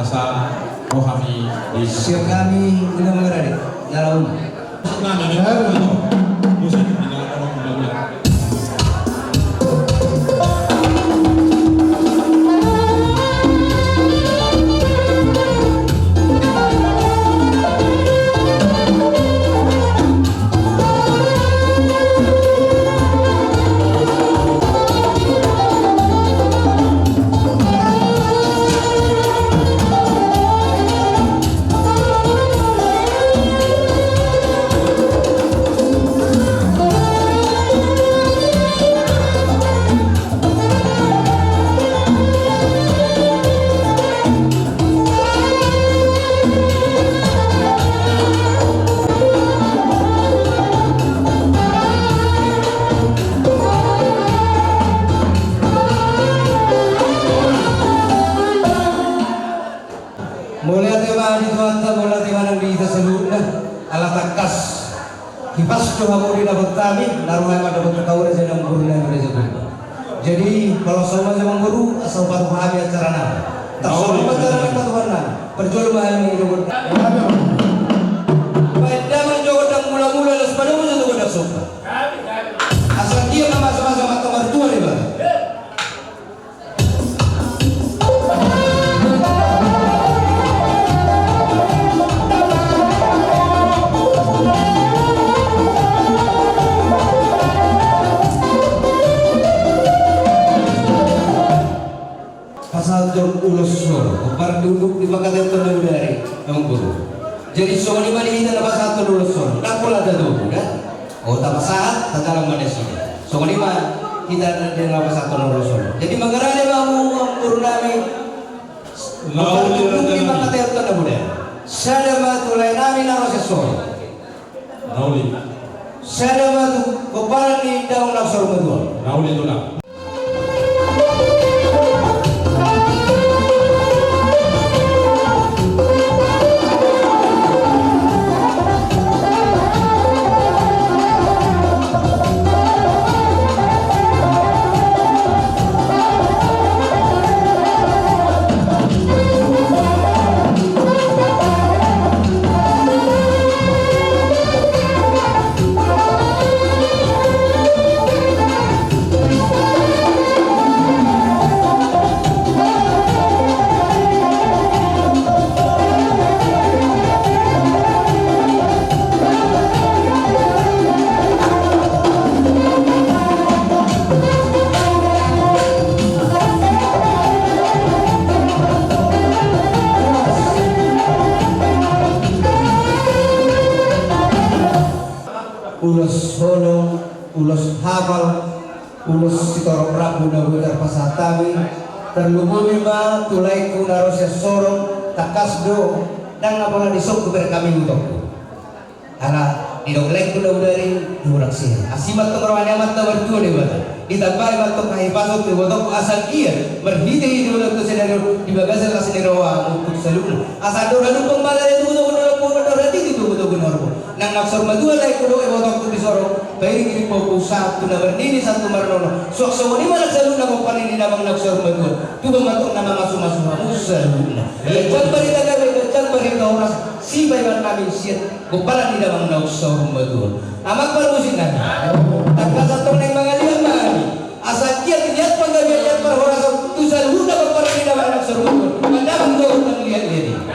asa rohani di Siap kami tidak mengerti dalam musik dengan orang banyak. mulai tema di tuanta mulai tema nang di seluruhnya ala takas kipas coba mau dapat kami naruh yang dapat kau rasa nang guru dan rasa. Jadi kalau sama sama guru asal pahami acara nama tak sama acara nama Tuhan perjual mahal ini jogot pada menjogot dan mula-mula las pada mula jogot dak sopa asal dia nama sama-sama kamar tua ni bang. Pasal jom ulos soro, par duduk di bakat yang dari yang guru. Jadi soal lima ini ada pasal tu ulos soro, tak pula ada dulu, kan? Oh tak pasal, tak dalam mana sih? Soal lima kita ada dalam pasal tu ulos soro. Jadi mengenai kamu guru nami, duduk di bakat yang terbuka. Selama tu lain nami naro sesoro. Nauli. Selama tu kepala ni daun laksor betul. Nauli tu nak. Ulos solo, ulos hafal, ulos sitorong rabu na budar pasatami, terlubumi ma tulay ko na rosya sorong, takasdo, nang napala disok ko kami untuk. Ala, dinogleg ko na budari, durak siya. Asimat to marwani amat na berdua ni bata. Ditambah mat to kahipasok ni botok asal iya, berhidi di botok to senaryo, di bagasan la senaryo untuk salun. Asal do radu pembala itu botok ko berarti itu botok ko nang naksor madua lay kulo e botok ko disoro bayri kini po satu na berdini satu marnono sok so ni manak salun na ko panin namang naksor madua tuba matok na mga sumasuma musalun na jan barita ka jan barita oras si baywan namin siya ko pala ni namang naksor madua amak parmusin na takka satong nang mga liyan maani asa kiya tinyat panggabiyan par horas tu salun na ko pala ni namang naksor madua mandamang do nang liyan-liyan.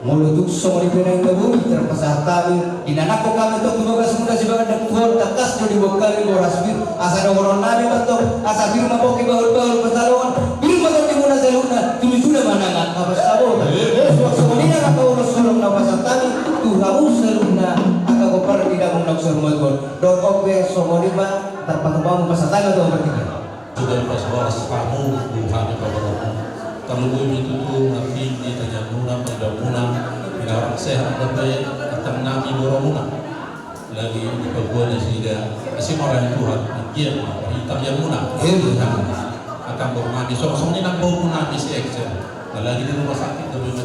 Muluduk semua pinang gabu terpesat kami inanak ko kami to tumagas muna si bagan nagkuhol takas do di kami boras bir asa do koron nabi bato asa bir maboki bahul patalon bir mato di muna sa luna tuloy manangat abas sabo so nina ka ulos sulong na pasat kami tuhaw sa luna aga ko para tidak mong nagsurmagol do okwe so mo di ba terpatubang pasatan do bertiga Sudah pas waras kamu Tuhan kepada kalau gue itu tuh nanti ditanya muna pada muna orang sehat tapi akan nami boromuna lagi di pagbuan sehingga masih orang Tuhan dia hitam yang muna akan boromani sosoknya nak bau muna si ekser lagi di rumah sakit tapi itu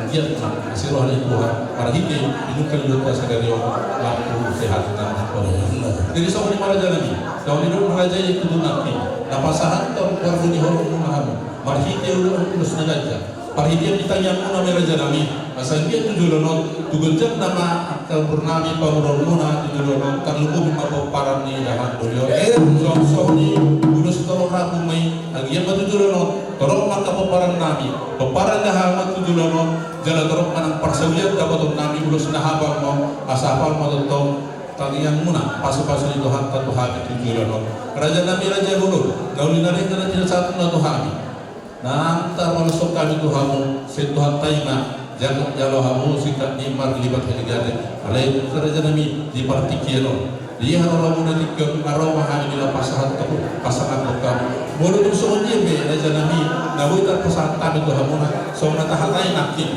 dia masih roh dari Tuhan para hidup minum keluar dari waktu sehat dan jadi soalnya malah jalan kalau hidup mengajar itu tuh nanti napasahan atau baru di horong rumahmu marhite ulus nagaja parhidia ditanya muna meraja nami asal dia tujuh lono tugunjak nama akal purnami pangurol muna tujuh lono terlubu mabok paran ni dahan dolio so ni ulus tolong rabu mai agian tujuh lono torong mata peparan nami peparan dahan tujuh lono jalan torong manang parsawiat dapat nami ulus nahabang mo asapal mo tong kalian muna pasu-pasu itu hantar Tuhan itu jualan raja nabi raja dulu gauli nari karena tidak satu na Tuhan nanti masuk kami Tuhan setuhan taima jangan jalo hamu sikat nimar libat heligade alai raja nabi di partikiano dia orang muna dikau arwah kami bila pasangan kamu boleh usul dia be raja nabi nawi tak pasangan kami Tuhan muna so natahatai nakin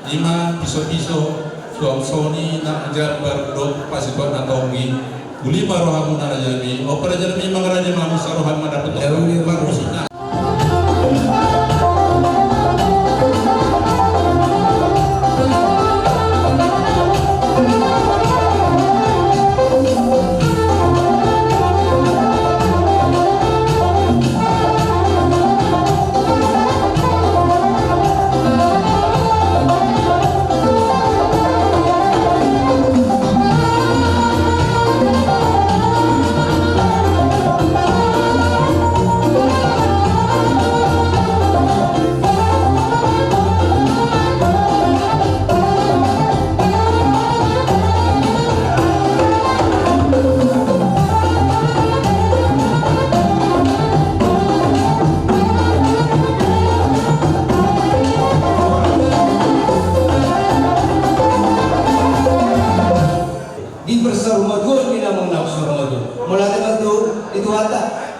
lima piso-piso suam soni nak ajar berdok pasikuan atau ngi buli marohamu na rajami o rajami mangaraja mamu sarohan madapat baru sina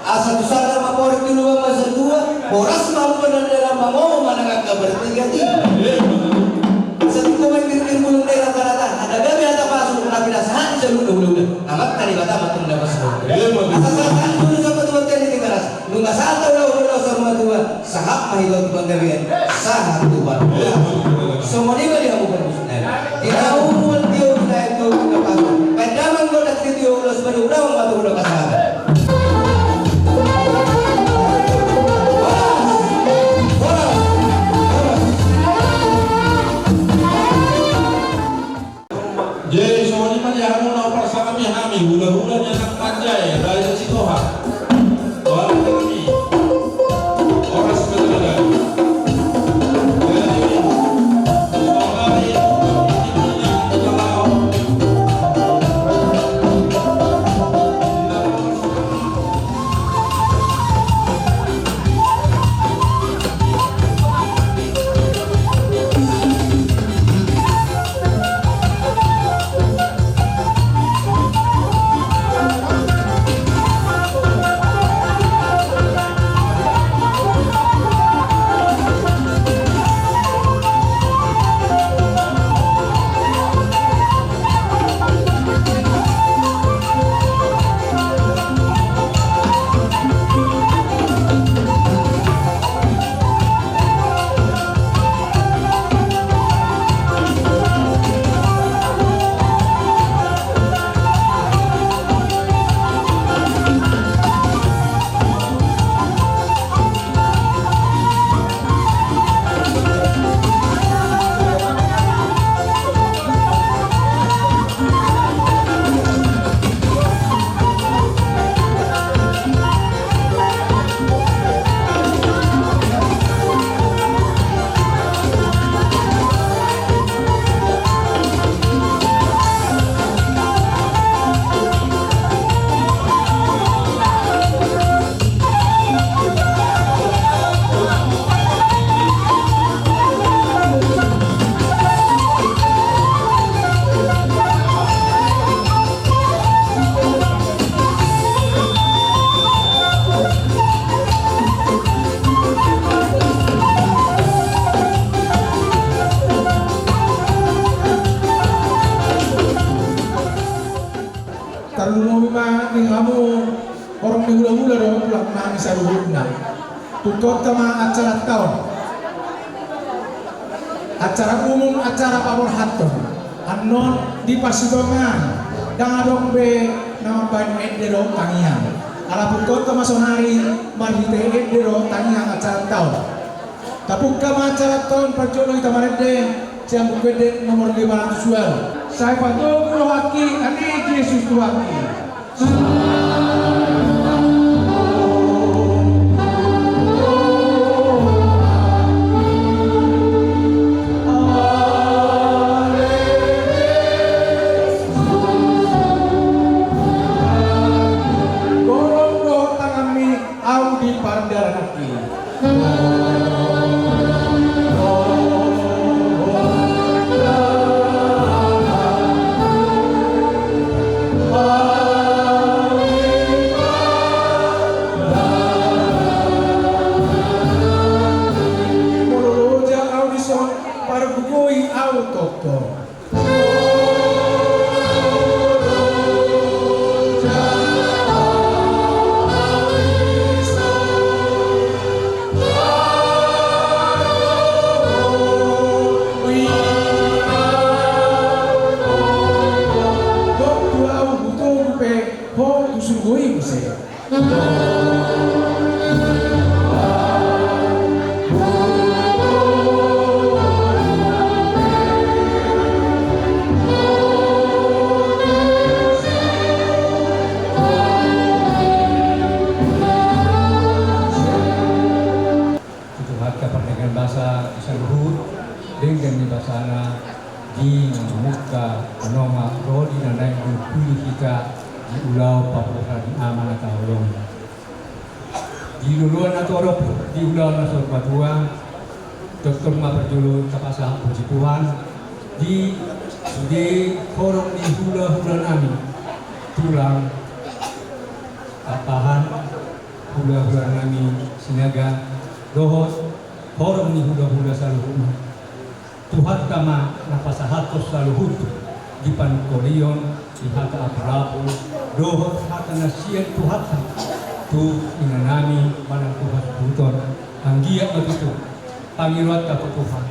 asa tu sadar maporik dulu masa dua boras mampu dan dalam mau mana nggak bertiga tiga satu main kiri bulung daerah rata ada gabi ada pasuk nabi dasar seluruh dulu amat tadi kata matung dapat semua asal sahaja dulu sampai dua kali tiga ras nggak satu udah sama dua sahab mahilo tu banggawian sahab tu bang semua dia dia bukan tidak umur dia udah itu udah pasuk pedaman kau dah video udah sebelum udah pasang jadi soalnya kan ya kamu nak paksa kami hula-hulanya nak panjai dari Sitoha orang kami orang sebenarnya kami saluhurna. Tukot kama acara tahun. Acara umum, acara pabor haton. Anon di Pasidongan. Dangadong be nama ban edero tangian. Ala pukot kama sonari marhite edero tangian acara tahun. Tapuk kama acara tahun perjono kita marede siang bukede nomor 500 suara. Saya patuh kulohaki ani Yesus kulohaki. di muka penoma rodi na naik kuli kita di ulau Papua di amanah tahun di luluan atau Arab di ulau nasor Papua dokter perjulu kapasah puji Tuhan di forum di hula-hula nami tulang kapahan hula-hula nami sinaga dohos forum di hula-hula saluhuna Tuhan kama napasahatos saluhut di pankolion di hata aparapu dohos hata nasiyan Tuhan tu inanami manang Tuhan buton anggiat begitu pangiruat ka Tuhan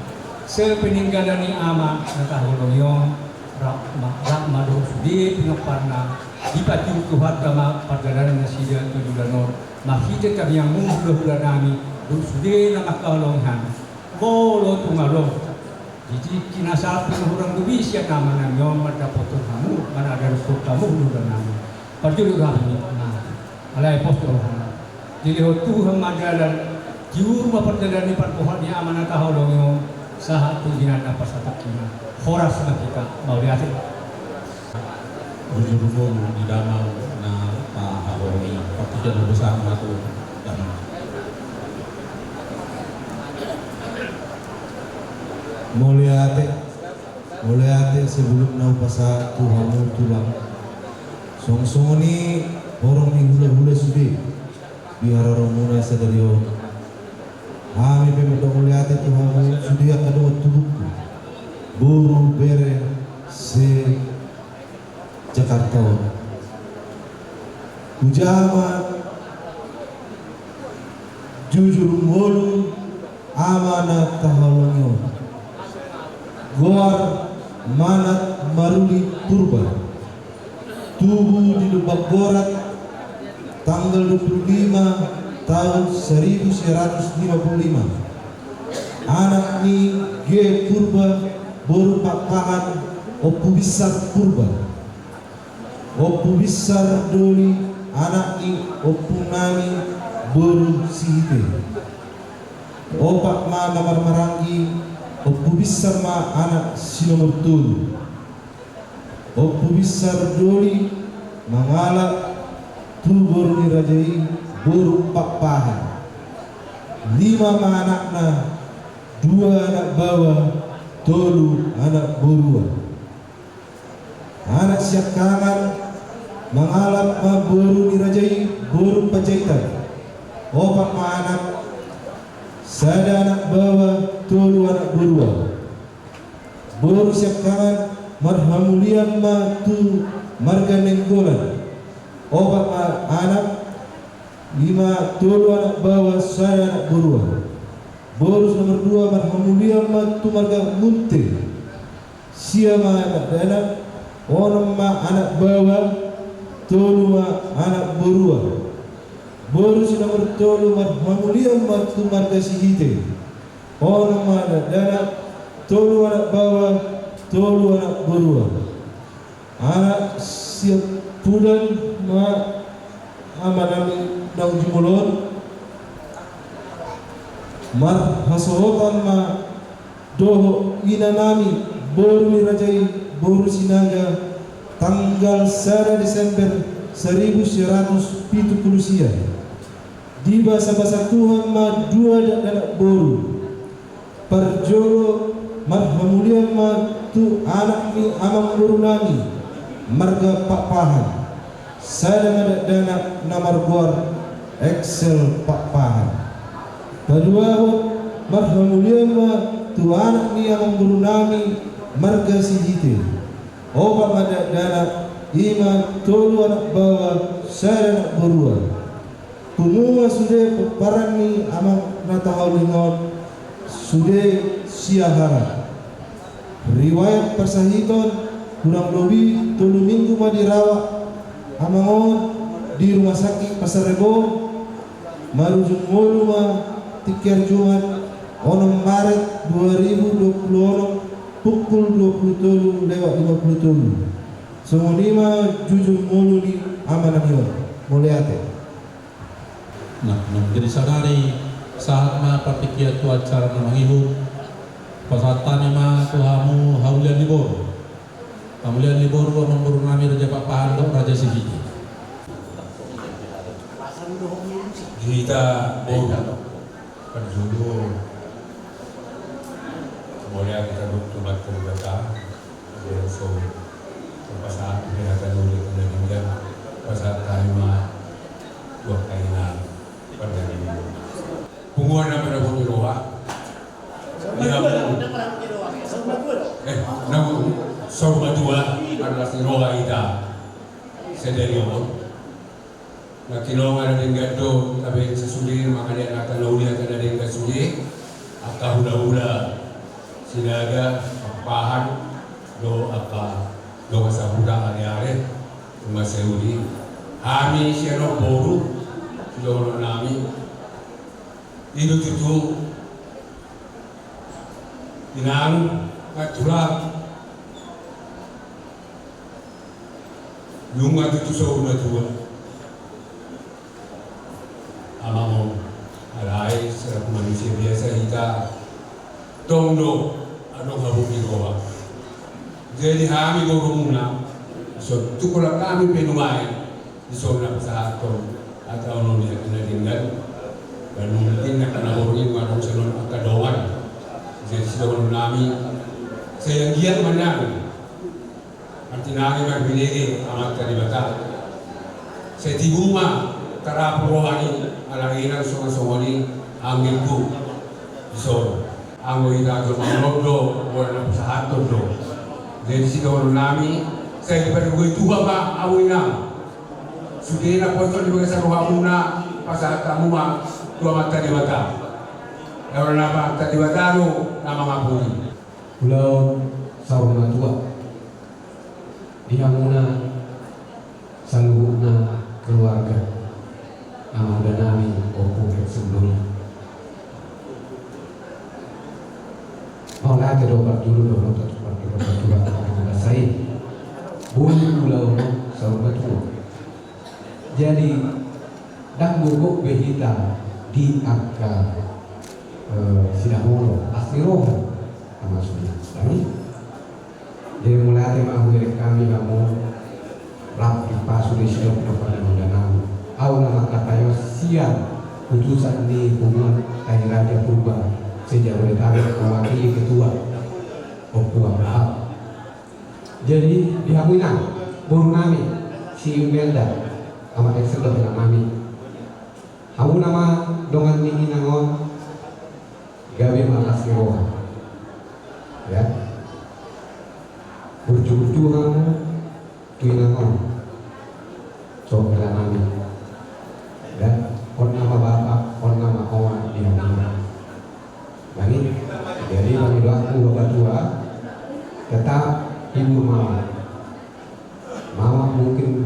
sepeninggalan ni ama nataholoyon rakma do sudi pinoparna di pati Tuhan kama perjalanan nasiya tujulanor mahite yang munggulah nami do sudi na makalonghan bolo tungalong jadi kinasal pinahurang duwi siya nama namyon madapoton kamu mana ada rusuk kamu nudan nami perjulu kami nah alai postol hana jadi Tuhan madalan jiur perjalanan perpohon di amanah taholongyo sahat tujinan apa satakina horas na kita mau lihat Bujurumum di danau na pahalongi pati jadu besar natu danau Mulyate sebelum nau pasa Tuhanmu tulang songsongoni orang ni hula-hula sudi biar orang mulai sadario kami pemuda mulyate Tuhanmu sudi akado tubuhku buru bere se Jakarta Ujama jujur mulu amanat tahalonyo Goar manat maruli purba tubuh di Lebak Gorat tanggal 25 tahun 1955 anak ni G purba boru pakaan opu besar purba opu besar doli anak ni opu nami boru sihite opak ma namar marangi Opu besar ma anak sinomor tulu Opu besar doli mangalak tubur dirajai buruk papahan 5 ma anakna 2 anak bawah tolu anak borua anak siap kanan mangalak ma boru dirajai buruk pajaitan 4 ma anak sada anak bawah tolu anak berua boru siap kanan marhamulian ma tu marga nenggolan 4 anak 5 tolu anak bawah sada anak berua. Borus nomor 2 marhamulia ma tumarga munte. Siama anak dana, onom ma anak bawah, tolu ma anak berua. Borus nomor 3 marhamulia ma tumarga sihite. Onom ma anak dana, tolu anak bawah, tolu anak berua. Anak siap pudan ma amanami nang jumulon mar hasorotan ma doho inanami boru mirajai boru sinaga tanggal 1 Desember 1970 di bahasa Tuhan ma 2 anak boru parjolo marhamulian ma tu anak mi amang boru nami marga Pak Pahan sada dana namar guar Excel Pak Pahan Padua marhamulian ma tu anak ni amang boru nami marga sijite obat ada dana 5 tolu anak bawah sada anak berua kumua sudah peparan ni amang natahaulingon sudah siahara riwayat persahiton kurang lebih 3 minggu ma dirawat amangon di rumah sakit Pasar Rebo marujung mulu ma tiker Jumat 6 Maret 2020 pukul 23:57 semua 5 jujur mulu di amananion muliate. Nah, menjadi sadari saat ma papikia tu acara namangihut pasatan ma tuhamu haulian libor. Haulian libor wa memburu nami Raja Pak Pahan Raja Sihiji. Kita penjuru boleh kita bertobat kepada so pasal kita dulu kemudian pasal tema dua kainan pada ini punguan nama pada roha nama sorba dua adalah roha ida sederhana na kinonga na dinga do tabi sesudi makanya nata laulia kada dinga sudi aka hula-hula sinaga pahan do aka do kasabuda ari-ari maseudi hami siano boru do nami itu tutu inang katulak lunga tutu sauna tua amamo alai selaku manusia biasa kita tongdo ano habuki roha jadi kami gorumuna so tukula kami penumai so na pasahato atau no dia kena tinggal dan mungkin akan orang warung salon akadowan jadi sudah nami saya giat menang artinya kami berbeda amat dari bata saya tibuma tara rohani alanginan songa-songoni angilku so anggo ita do manodo wala pasahato do jadi sido nami saya daripada gue tuha ba awina sudena potol di bagasa rohamuna pasahatamu ma dua mata di mata orang nama tadi bataro nama ngapuri Pulau Sauna Tua dihamuna saluhuna keluarga udah nami opo sebelumnya mau lagi dobat dulu dobat saya pulau Sauna Tua jadi dak guguk behita di angka Sidamolo asli roh maksudnya jadi mulai tema kami kamu lap di pasu di sido pada mendanam au nama katayo siap putusan di hubungan Tani Raja Purba sejak oleh kami mewakili ketua hak jadi dihamuinan buru nami si Imelda amat eksel dengan mami hamu nama dongan ini nangon gawe malas roha ya berjuju kamu tuinangon coba nami dan tetap ibu mama. Mama mungkin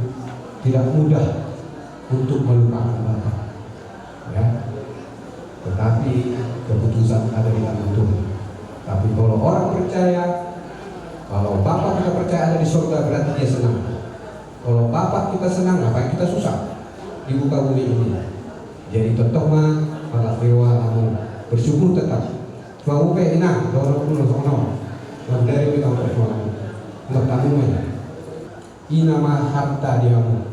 tidak mudah untuk melupakan bapak, ya. Tetapi keputusan ada di tangan Tuhan. Tapi kalau orang percaya, kalau bapak kita percaya ada di surga, berarti dia senang. Kalau bapak kita senang, ngapain kita susah di muka bumi ini? Jadi tetap mah malah dewa kamu bersyukur tetap. Suamu kayak enak, dorong dulu sono. Dan dari kita bersuara, nggak tahu ya. Inama harta diamu,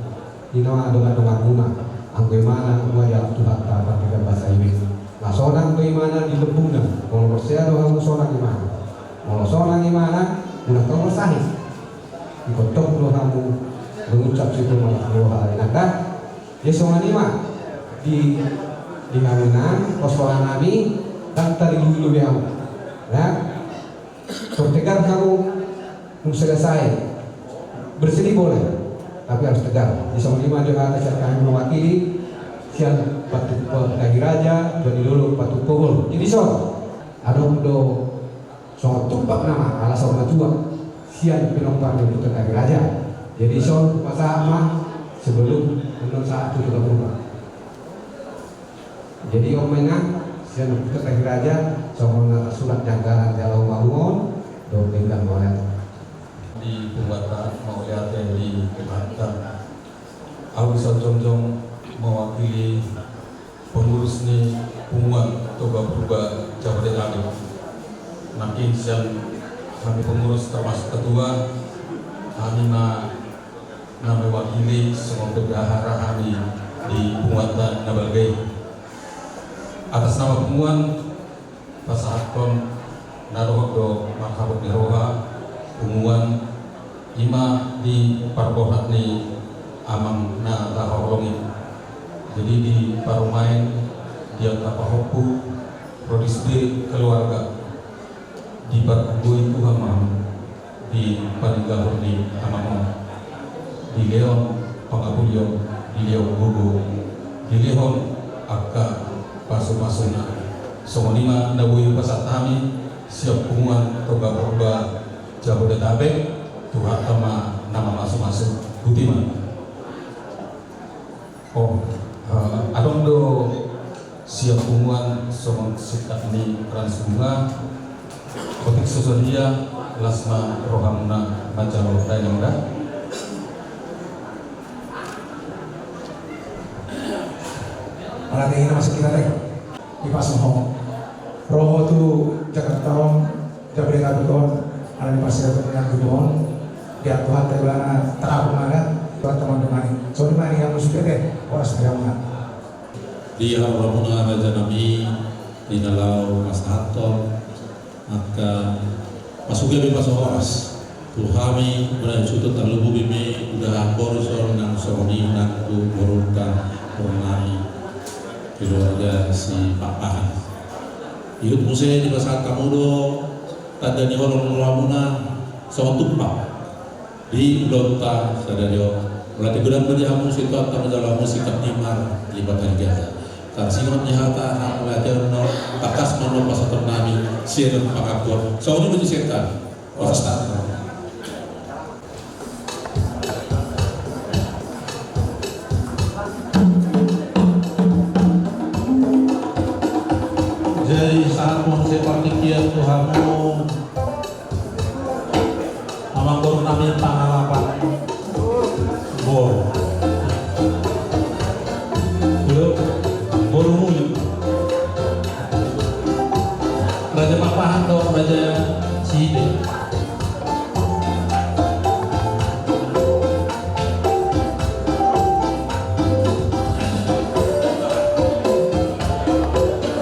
inama donga guna. Angkai mana angkai yang Tuhan dapat dengan bahasa Inggris. Nah seorang bagaimana di lembuna, kalau percaya doamu seorang gimana? Kalau seorang gimana, udah kamu sahih. Dikotok doamu mengucap situ malah doa. Nah kan, dia seorang lima di kawinan, persoalan Nabi dan tadi dulu dia, ya. Tertegar kamu selesai bersedih boleh, tapi harus tegar. Di sama lima dia kata kami mewakili sian patut lagi raja dan dulu patut pukul. Jadi so, ada do so tumpak nama ala sama tua sian pinompang yang putar lagi raja. Jadi so masa mah sebelum menurut saat itu sudah berubah. Jadi omengan sian putar lagi raja sama surat janggaran jalau bangun do pegang oleh di pembuatan mau lihat di pembuatan aku bisa contoh mewakili pengurus ni pengumuman toba berubah Jabodetabek. Nanti siang kami pengurus termasuk ketua kami mewakili semua bendahara kami di pembuatan Nabalgai atas nama pengumuman Pasahakon Narodo Marhabot Niroha pengumuman ima di parbohat ni amang na laholongi. Jadi di parumain dia kapahopu prodisdi keluarga di parkubui itu hamam di paninggalur di amang di Leon Pangapulyo di Leon Gugu di Leon Akka Pasu-pasuna Songonima Nabuyu Pasat kami siap pengumuman toga berubah Jabodetabek Tuhan sama nama masuk-masuk Budiman. Adong do siap pengumuman somong sikap ini transbunga kotik sesudia lasma rohamuna macam dayangda. Malah ingin masuk kita teh di pas mohon. Roho tu jangan tolong Jabodetabek kon ada di pasir yang dibon dia Tuhan terbelana terapung ada Tuhan teman-teman so di mana yang musuh deh orang sebenarnya Di Ramuna Raja Nabi di Nalau Mas Haton maka masuk di Pasar Horas Tuhami berani sutut terlubu bimi udah borisor nang soni nangku borukan ornami keluarga si Papa ikut musik di Pasar Kamudo tanda ni orang Ramuna sama tumpah di Lota sadario melatih gudang berjamu situ atau menjalan musik timar libatan biasa Singot nyata hak melatih no takas mono pasal Nabi sieun pakakor soalnya menjadi setan Ustaz. Jadi saat pun seperti kia Tuhanmu amang baru namin pangalapan bor Borumuyu Raja Papahan dong Raja Side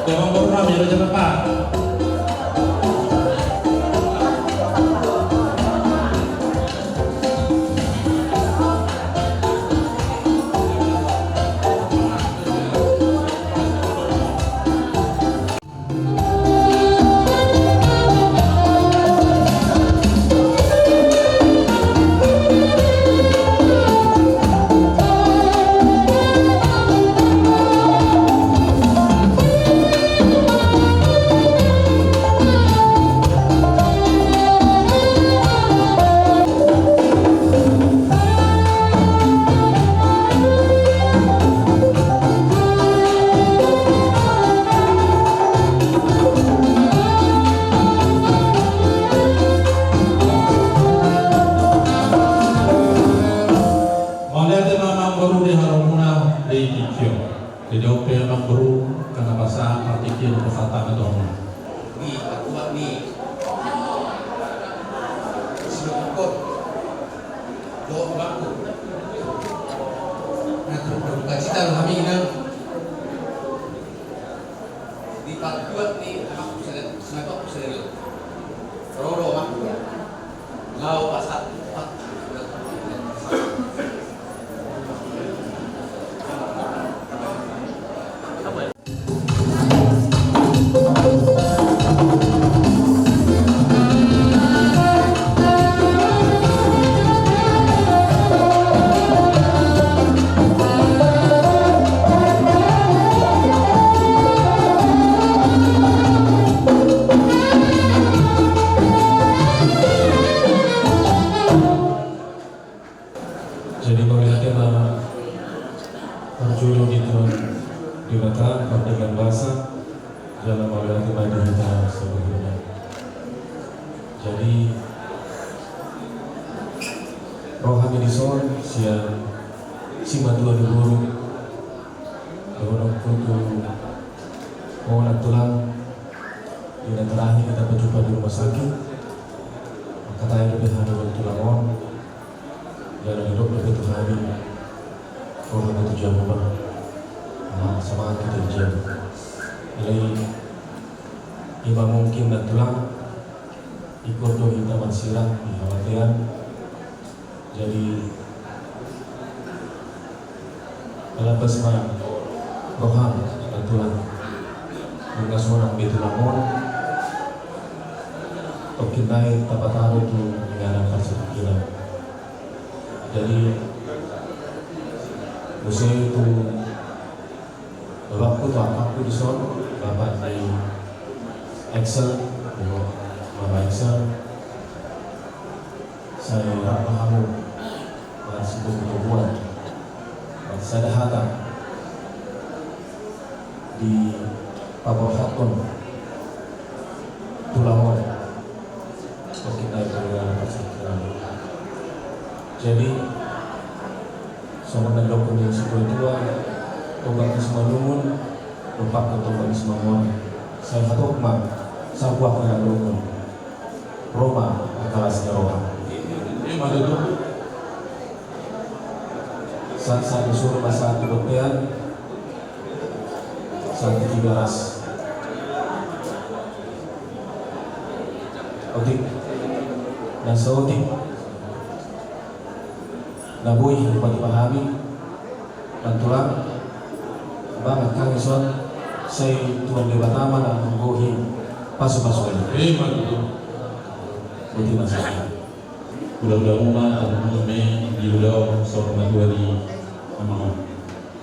Demang baru rame Raja Papahan hatana dong. Ni aku ni. Singkot. Do baku. Nah, berduka cita kami nang di pakuat ni aku sedang roro aku. Lau pasat. Jadi melihat tema berjudul itu dibata dengan bahasa dalam melihat tema kita sebelumnya. Jadi rohani di son siang si matua di guru orang kudu orang tulang di terakhir kita berjumpa di rumah sakit katanya lebih hari waktu tulang dan hidup lebih hari orang itu jam berapa sama kita jam jadi ima mungkin dan tulang ikut doa kita masirah di khawatiran jadi dalam bersama roham dan tulang dengan seorang itu namun tokinai tahu itu dengan apa sekian. Jadi musim itu waktu tu aku di son bapak di Excel, bapak Excel saya paham masih berbuat saya datang di Papua Hatton Tulamon kita dengan persikiran. Jadi sama dengan dokumen sekolah tua tombak semua lumun lupa ke tombak semua saya satu mak sabuah dengan lumun Roma kelasnya Roma ini mana tu saat disuruh masa itu bepian saat tiga ras otik dan seotik nabui dapat dipahami dan tulang banget kami son saya tuan di Batama dan menggohi pasu-pasu ini betul masalah udah rumah atau di udah seorang di nama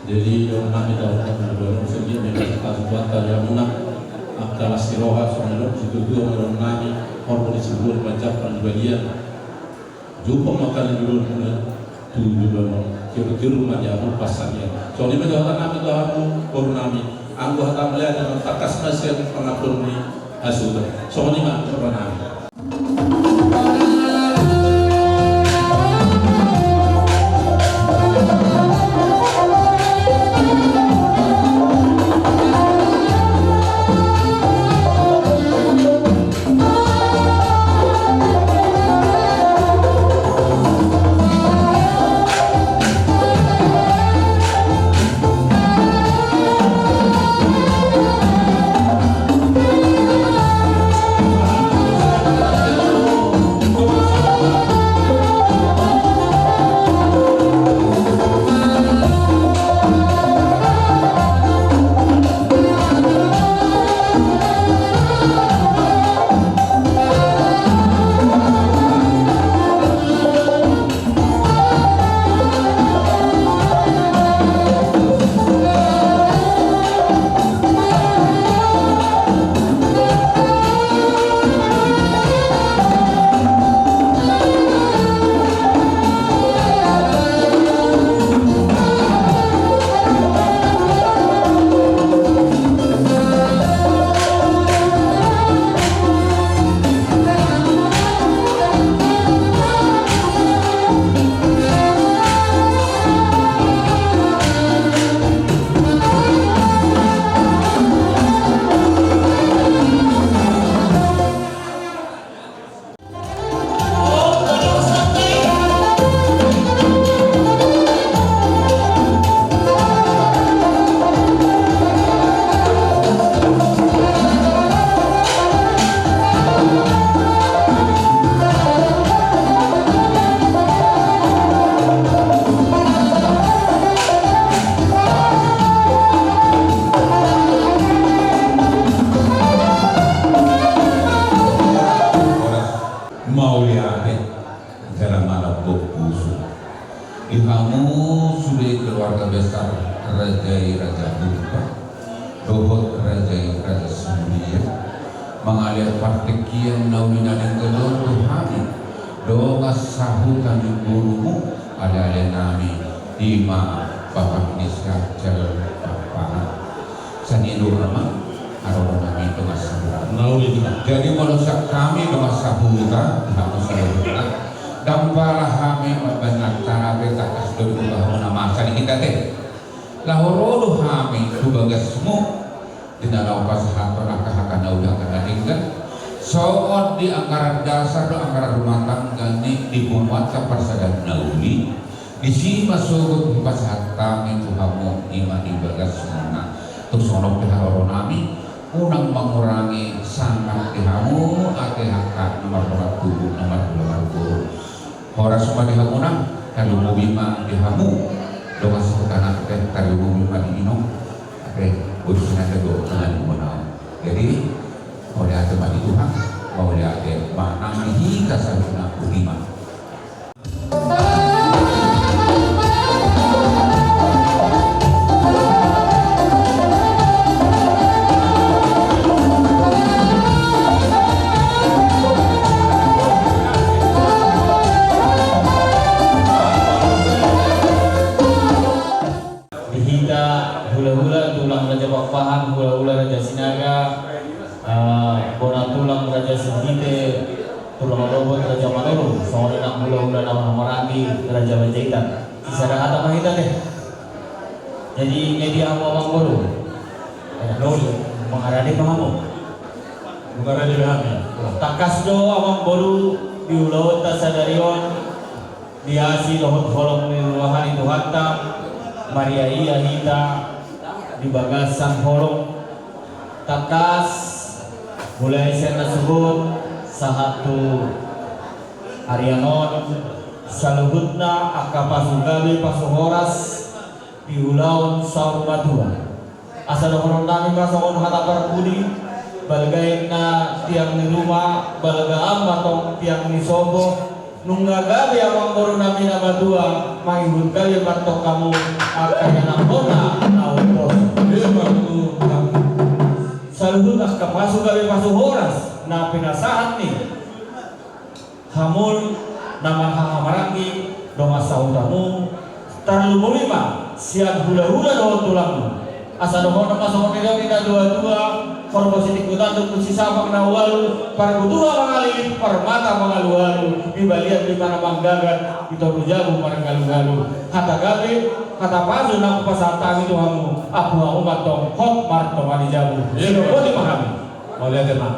jadi yang kami tahu udah sendiri memang kasus buatan yang munak akta astiroha soalnya situ dua orang kami organisasi dulu macam penjualan jumpa makan dulu tujuh kira-kira rumah jamu pasarnya soalnya mereka kami tahu orang kami anggota melihat dengan takas nasihat pengapur ini hasil soalnya orang kami dalam malam pusu. Ihamu sudah keluarga besar Raja Bupa, Dohot Raja Semulia, mengalir partikian naunina dan kedon Tuhani, doa sahutan gurumu ada nami Dima Bapak Nisra Jalur Bapak Saniru Rama Arona nami doa sahutan. Jadi melusak kami doa sahutan kamu sahutan. Dampalah kami benar cara beta kasih bahwa nama kali kita teh lahorodo kami tu bagasmu tidak lawas hakon akahakan udah kena tinggal soot di anggaran dasar do anggaran rumah tangga ni di pembuatan persadan nauli di sini masuk pas hatam itu kamu iman di bagasmu tu sonok diharo nami unang mengurangi sangat dihamu ake hakat nomor tubuh nomor guru Horas semua dihamunang, kalau mau bima dihamu, doa sekarang kita kalau mau bima diinong, urusan ada doa dengan menang. Jadi oleh ada mati Tuhan, oleh ada mana hingga saluna bima. Hula-hula tulang Raja Pakpahan, hula-hula Raja Sinaga, bona tulang Raja Sendite, tulang robot Raja Manuru, soalnya hula-hula nama Marangi Raja Bajaitan. Sisa dah ada mahita deh. Jadi media awam baru, lori mengarani pahamu, mengarani pahamu. Takas do awam baru di ulaut tasadarion, diasi dohot holong niruahan itu hatta, Maria iya hita. Di bagasan holong takas mulai saya sebut sahatu Arianon saluhutna akapasugawi pasuhoras di ulaun saur badua asal horon nami pasongon hata budi balgaina tiang di rumah balga ambatong tiang di sobo nungga gabi awang baru nami nama dua mahibun kali bantok kamu akanya nakona nautos saluhut aska masuk gabi masuk horas na pinasahan nih hamul nama hahamarangi doma sautamu tarlumu lima siang hula-hula doang tulangmu asa dohon nama sohon tidak dua-dua korpositik utanduk kusisabak na walu parkutua mengalir permata mengalu-alu dibalian di mana manggagan itu rujabu mengalu-alu kata gabi kata pasu nak pasatang itu kamu aku umat dong hot marto mani jabu jadi boleh dipahami oleh teman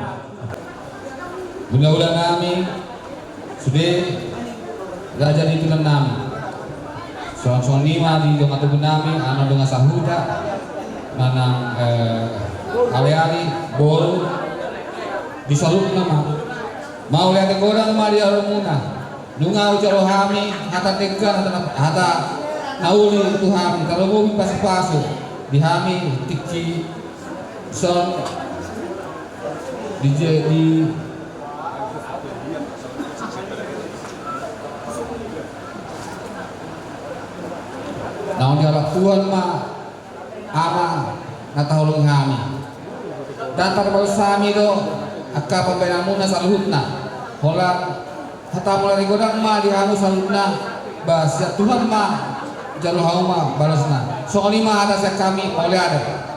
mudah-mudahan kami sudah raja itu nami soal nima di dong atau nami anak dengan sahuda mana ali-ali bolu disaluk nama mau lihat orang mah dia rumuna nunga ucap rohami hata tekan hata nauli itu hami kalau mau pas-pasu dihami tikci son di naon dia lakuan mah ama natahulung hami datar bal sami do akka pambenamuna saluhutna holang hata mulai godang mah dihamu saluhutna bas ya Tuhan mah jalur hauma balasna soal lima atas kami oleh ada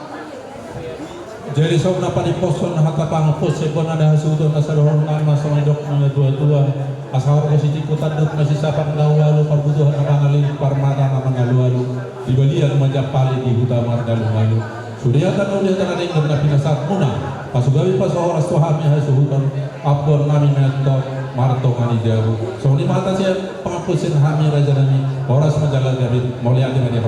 jadi sobna paniposon haka pangpos sebon ada hasudon asadohon nama somedok nama dua-dua asal posisi kutan duk masih sapan lalu perbutuhan mangalin parmata mangalu di balian majapali di utama dalu sudah kan udah tanah dengan nabi nasat muna pasugawi pasohoras tuhami hasuhutan abdor nami mentor marto mani jabu so ni mata siya pangapusin hami raja nami horas majalah dari mulia dengan dia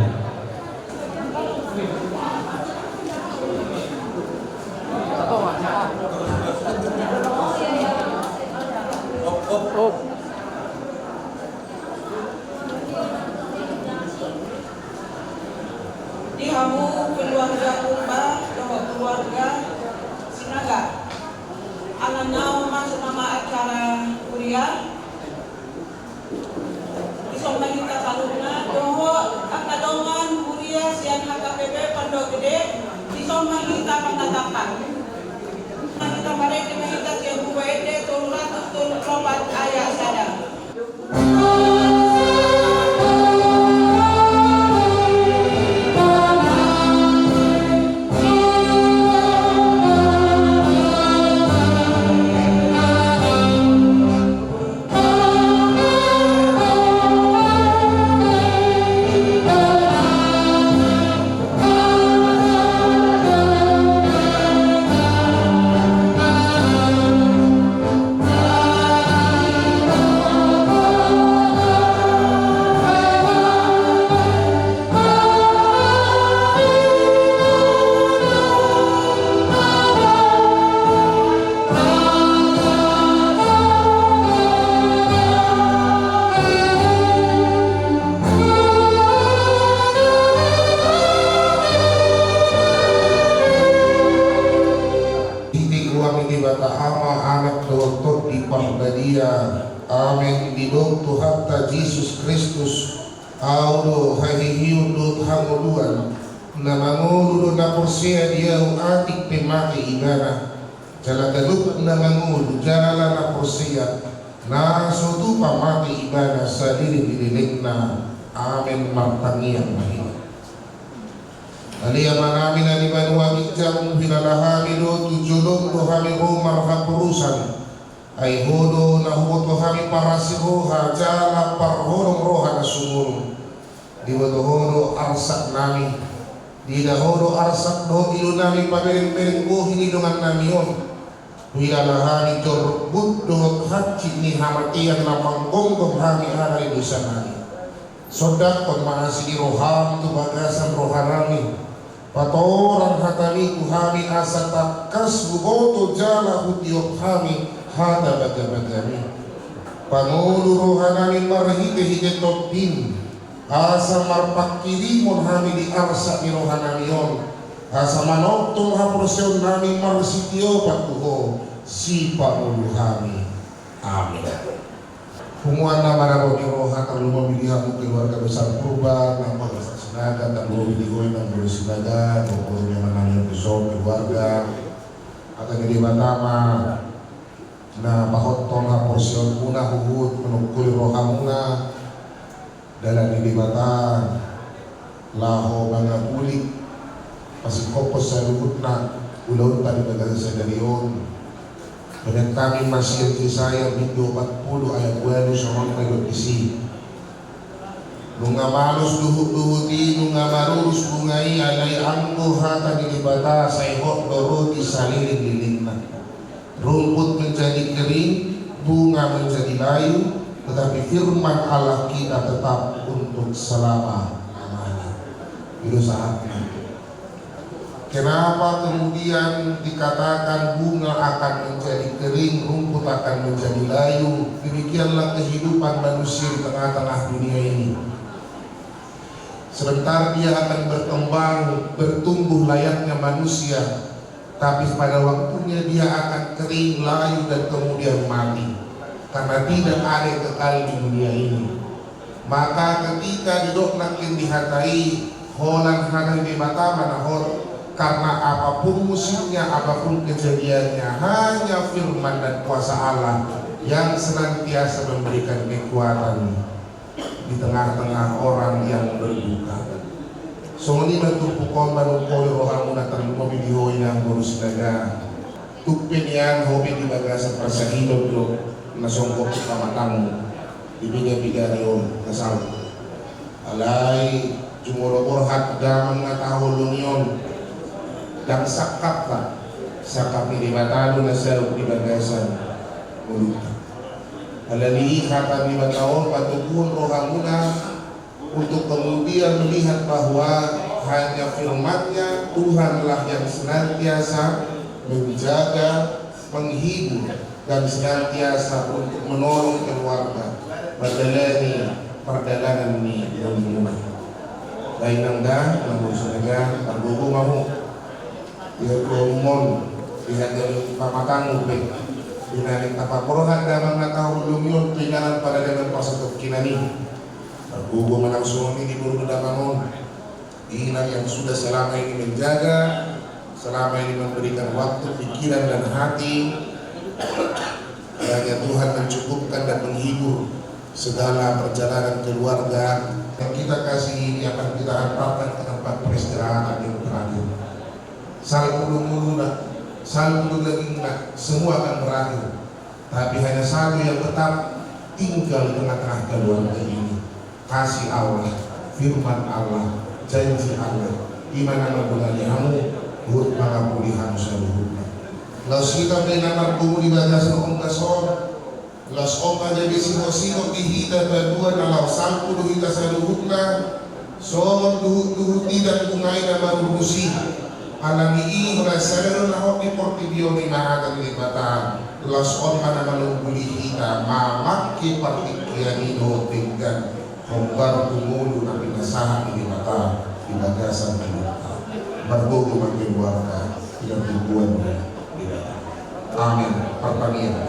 Dihamu keluarga Kumba, keluarga Sinaga. Alanau masuk nama acara kuliah bodoh gede, di somang kita penatapan. Kita mereka kita siap buat ide, tolong lobat ayah sadar. Amin bidong Tuhan ta Jesus Kristus audo hahihiu do hanguduan na mangulo na porsia dia atik pemake igana jala galuk na mangulo jala na porsia na sutu pamake igana sa dili na amin martangian mahina Alia manami na ni manuwag ijang pinalahami do tujulong do hami umar hapurusan ay hodo na huto hami parasiho hajala parhorong roha na sumurong di hodo arsak nami di hodo arsak do ilo nami pamiring-piring buhi nilungan nami yon hilalahani jorbut do hachi ni hamatian na panggonggong hami aray dosa nami sodak pagmaasi di roham tu bagasan rohanami patoran hatami tu hami asa takas buboto jala hutiok hami hada baga-bagami Pangulo rohanani marhige-hige topin asa marpakirimon hami di arsa ni rohanani yon asa manotong haprosyon nami marsitio patuho si Pangulo hami amin Humuan na marabo ni rohan ang lumabilihan mo keluarga besar Purba ng pagkasasinaga at lumabiligoy ng bersinaga tungkol niya manangin pisong keluarga at ang ilibatama na mahotong ha porsyon muna huhud menungkul roha muna dalam dilibatan laho mga ulik pasikopos sa luhut na ulon tadi baga sa dalion dengan kami masih Yesaya minggu 40 ayat 2 sampai ayat 10 nunga malus duhut-duhuti nunga marurus bungai alai angku hata dilibata sayhot doroti salilin lilingna rumput menjadi kering, bunga menjadi layu, tetapi firman Allah kita tetap untuk selama-lamanya. Itu saatnya. Kenapa kemudian dikatakan bunga akan menjadi kering, rumput akan menjadi layu? Demikianlah kehidupan manusia di tengah-tengah dunia ini. Sebentar dia akan berkembang, bertumbuh layaknya manusia, tapi pada waktunya dia akan kering, layu dan kemudian mati karena tidak ada kekal di dunia ini. Maka ketika didoknakin dihatai holan hanan di mata manahor karena apapun musimnya, apapun kejadiannya, hanya firman dan kuasa Allah yang senantiasa memberikan kekuatan di tengah-tengah orang yang berduka. Soni matupukon manungkol rohamu na tanong bidihoy ng burusinaga tupin yan hobi di baga sa prasahilog do nasongkot sa kamatang ibiga-biga niyon kasal alay jumurobor damang nga tahulong yon dang sakap ka sa kapilibatado na sa di bagasan mulut alali kata di batawon patukuhon rohamu na untuk kemudian melihat bahwa hanya firman-Nya Tuhanlah yang senantiasa menjaga, menghibur dan senantiasa untuk menolong keluarga menjalani perjalanan ini dengan lain nangga nanggusunaga terbuku mau dia kumon dia dari pamatangu be dinarik tapaporohan damang natahun lumiyon tinggalan pada dengan pasatok kinani Gugo manang sumi di buru damangon Inilah yang sudah selama ini menjaga, selama ini memberikan waktu, pikiran dan hati. Kiranya Tuhan mencukupkan dan menghibur segala perjalanan keluarga yang kita kasih ini akan kita hantarkan ke tempat peristirahatan yang terakhir. Salpuluh lagi semua akan berakhir, tapi hanya satu yang tetap tinggal di tengah-tengah keluarga ini: kasih Allah, firman Allah, janji Allah. Imana mabulani hamu buat pangapulihan saluhuna. Los kita benar di bagasan ongkason. Los oka jadi sino dihita kedua nalau salpu duhita saluhuna. So duhut tidak kungai nama rusi. Alangi ini rasakan nahok di portibio ni mahatan di batan. Los oka nama lumbuli hita mamaki partikianido tinggal. Hombar tumulu na pinasahan di mata di bagasan kita. Berbogo makin warga yang tujuan tidak. Amin. Pertanian.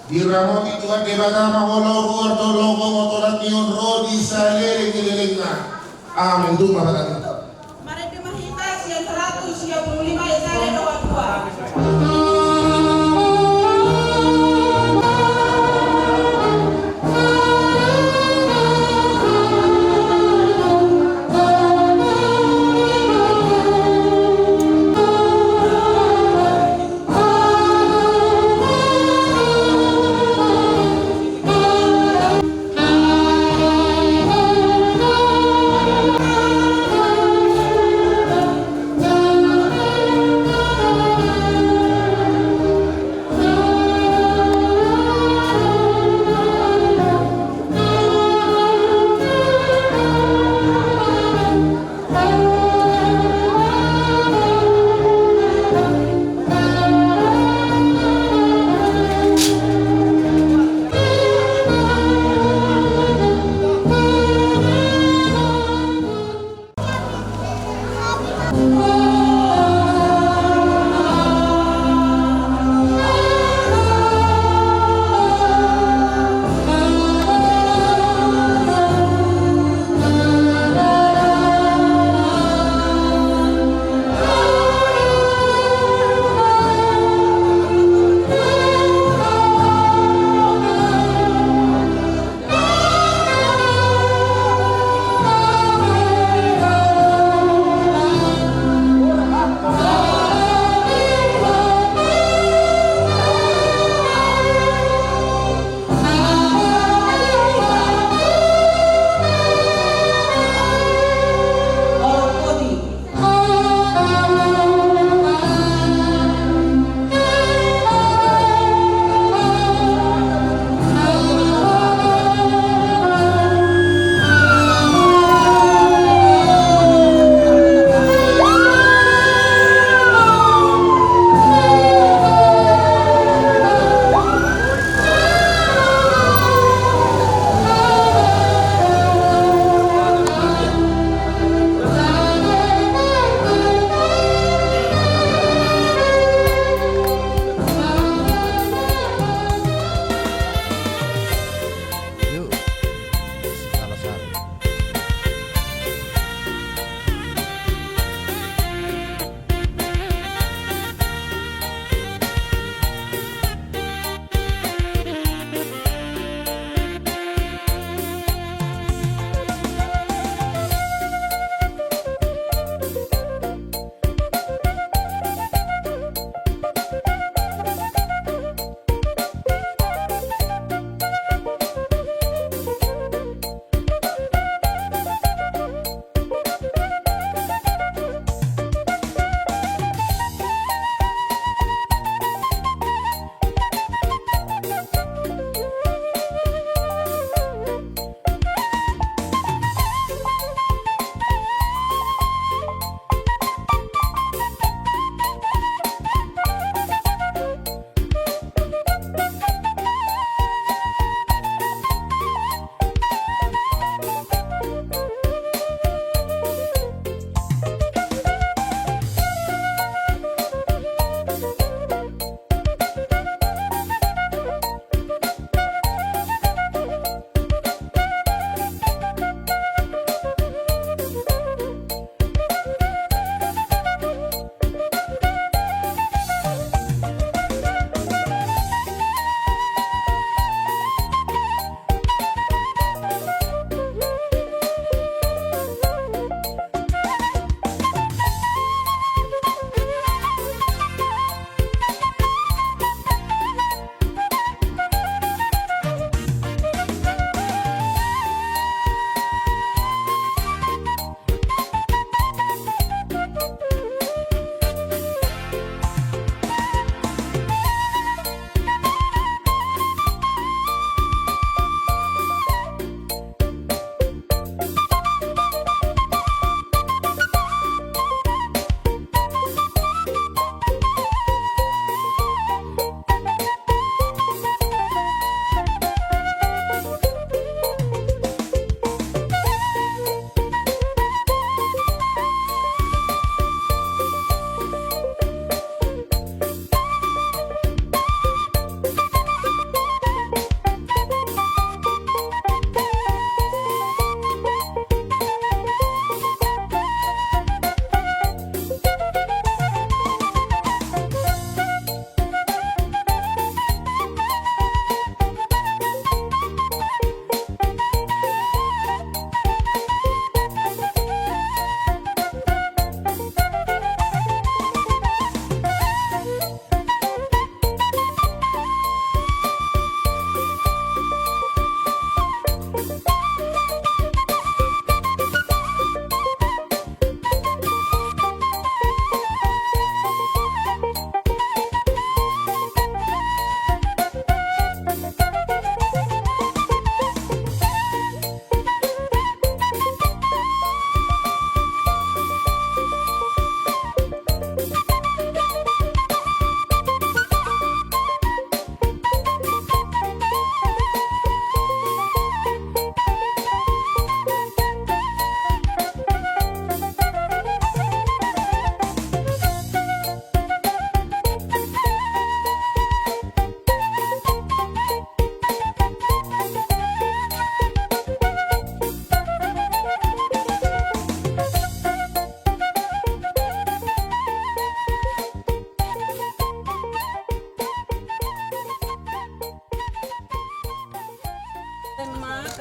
Diramoti Tuhan debana maholo ruar tolongo motoratiun rodi salere kilelengna. Amin. Doa bapak. Mari dimahita siang 135 ya saya doa.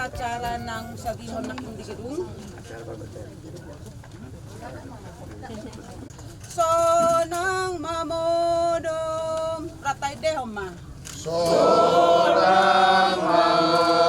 acara ng sagihon na hindi gedung. So nang mamodom ratay dehom ma. So nang mamodom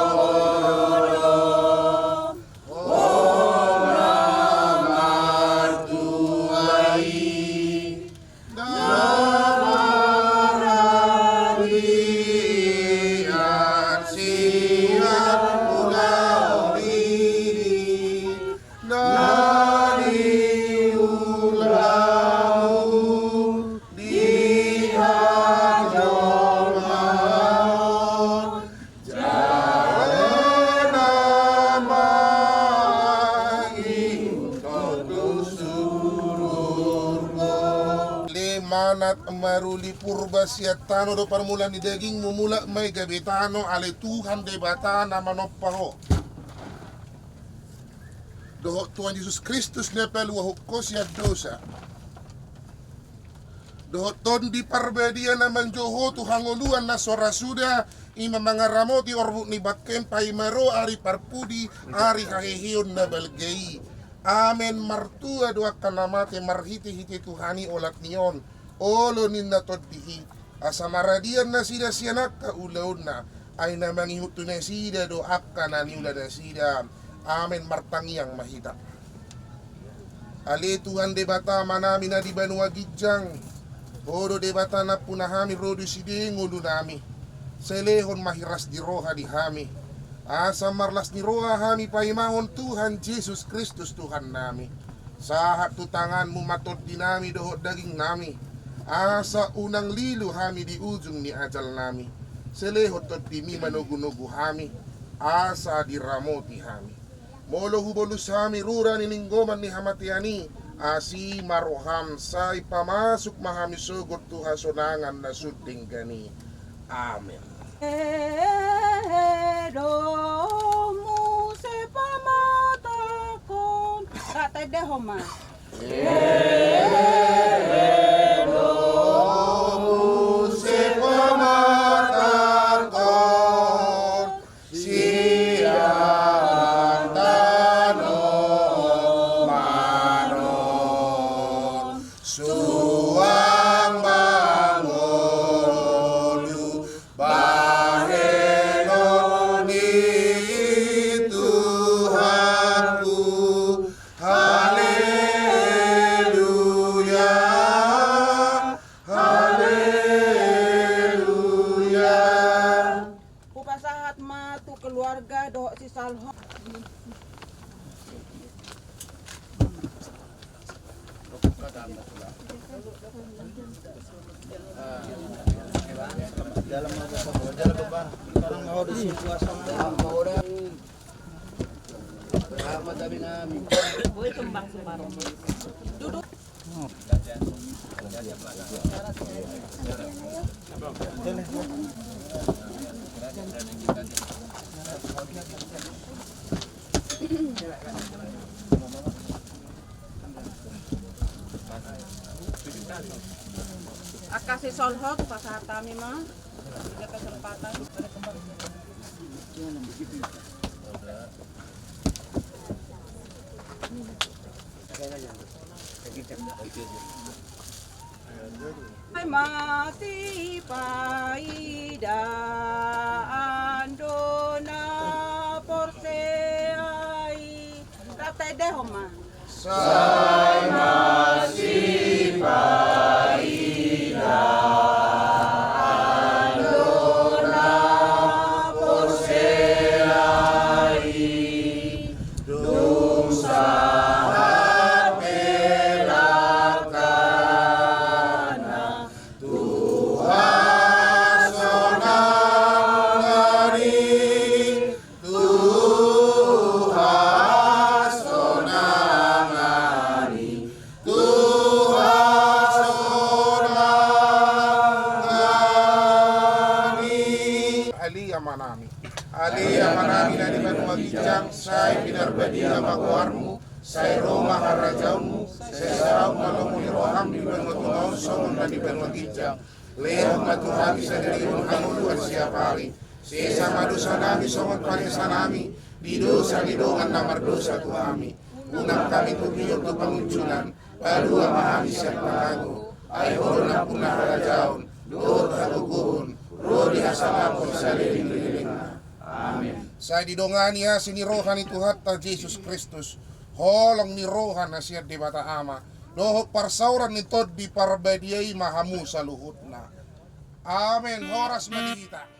manat maruli purba siatano do parmulan di daging mumula may gabitano ale Tuhan debata na manoppaho doho Tuhan Yesus Kristus nepel wahukko siat dosa doho ton di parbedia na manjoho tuhangoluan na sorasuda ima mangaramoti orbu ni bakken paimaro ari parpudi ari kahihiyon na balgay amen martua doa kanamate marhiti-hiti Tuhani olat niyon olo ninna toddihi asamaradian na sida siyanak ka ulaon na ay namangihuto na sida do akka na niula na sida amen martangiang mahita ali Tuhan debata manami na di banua gijang oro debata na punahami rodo sidi ngulu nami selehon mahiras di roha di hami asa marlas ni roha hami paimahon Tuhan Yesus Kristus Tuhan nami sahat tu tanganmu matod dinami dohot daging nami asa unang lilo hami di ujung ni ajal nami selehot tot dimi manugu-nugu hami asa diramoti hami molo hubolus hami rura ni linggoman ni hamatiani asi maroham say pamasuk mahami sugot tuha sonangan na suding gani amen Domu se pamatakon ratay dehoma. Keluarga doh si Salho duduk Akasi solho pasahar kami mah tidak kesempatan mati paida andona porseai ratay dehoma say masih paida andona porseai dum sahat belakana Tuhan sonangani Tuhan sonangani Tuhan sonangani Aliyah manami na di manuagijang say pinarbadiya magwarmu say Roma harajamu say sarau malomuni roham di manuatungaw songon na di manuagijang lehong matuhagi sa diriyon hanguluan siya pari Sesama dosa nami somot panesa nami, di dosa didongan namar dosa tu kami. Unang kami tukiyo tu pangunculan, palua mahami siap palago. Ay horona punah rajaon, doot kaguguhon, rodi hasalamon sa liling-liling na. Amen. Sa didongani ha sinirohan ni Tuhan ta Jesus Kristus, holong ni rohan na siya di bata ama, dohok parsauran ni Tod di parbadiyay mahamu sa luhut na. Amen. Horas madihita.